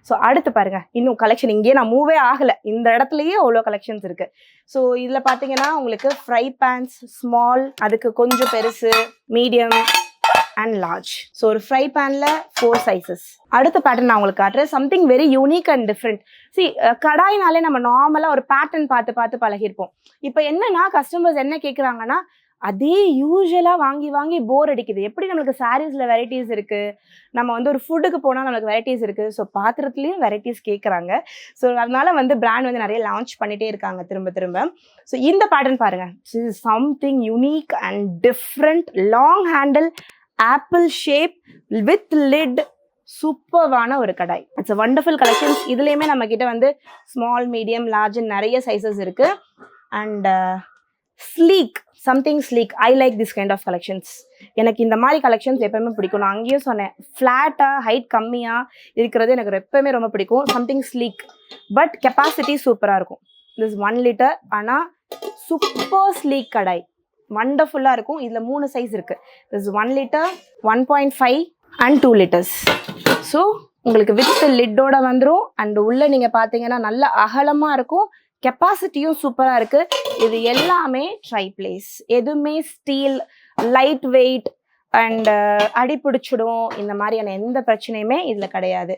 So அடுத்து பாருங்க, இன்னும் கலெக்ஷன் இங்கேயே நான் மூவே ஆகலை, இந்த இடத்துலயே அவ்வளோ கலெக்ஷன்ஸ் இருக்கு. ஸோ இதில் பார்த்தீங்கன்னா உங்களுக்கு ஃப்ரை பேன்ஸ் ஸ்மால், அதுக்கு கொஞ்சம் பெருசு, மீடியம் அண்ட் லார்ஜ். ஸோ ஒரு ஃப்ரை பேனில் 4 சைஸஸ். அடுத்த பேட்டர்ன் நான் உங்களுக்கு காட்டுறேன், something very unique and different. கடாயினாலே நம்ம நார்மலாக ஒரு பேட்டர்ன் பார்த்து பார்த்து பழகிருப்போம். இப்போ என்னன்னா கஸ்டமர்ஸ் என்ன கேட்குறாங்கன்னா, அதே யூஸ்வலாக வாங்கி வாங்கி போர் அடிக்குது. எப்படி நம்மளுக்கு சாரீஸில் வெரைட்டிஸ் இருக்குது, நம்ம வந்து ஒரு ஃபுட்டுக்கு போனால் நம்மளுக்கு வெரைட்டிஸ் இருக்குது, ஸோ பாத்திரத்துலேயும் வெரைட்டிஸ் கேட்குறாங்க. ஸோ அதனால பிராண்ட் நிறைய லான்ச் பண்ணிகிட்டே இருக்காங்க திரும்ப திரும்ப. ஸோ இந்த பேட்டர்ன் பாருங்கள், something unique and different, long handle, apple shape with lid, சூப்பர்வான ஒரு கடாய். It's wonderful collections. இதுலேயுமே நம்ம கிட்ட ஸ்மால், மீடியம், லார்ஜ் நிறைய சைஸஸ் இருக்கு. And sleek, something sleek, I like this kind of collections. எனக்கு இந்த மாதிரி கலெக்ஷன்ஸ் எப்பவுமே பிடிக்கும். நான் அங்கேயும் சொன்னேன், ஃப்ளாட்டாக ஹைட் கம்மியாக இருக்கிறது எனக்கு எப்பவுமே ரொம்ப பிடிக்கும். சம்திங் ஸ்லீக் பட் கெப்பாசிட்டி சூப்பராக இருக்கும். திஸ் 1 லிட்டர், ஆனால் சூப்பர் ஸ்லீக் கடாய், வண்டர்ஃபுல்லாக இருக்கும். இதில் 3 சைஸ் இருக்குது. This 1 litre, 1.5 and 2 litres. So உங்களுக்கு வித் லிட்டோட வந்துடும். அண்ட் உள்ளே நீங்கள் பார்த்தீங்கன்னா நல்ல அகலமாக இருக்கும், கெப்பாசிட்டியும் சூப்பராக இருக்குது. இது எல்லாமே ட்ரை பிளேஸ், எதுவுமே ஸ்டீல், லைட் வெயிட் அண்ட் அடி பிடிச்சிடும், இந்த மாதிரியான எந்த பிரச்சனையுமே இதில் கிடையாது.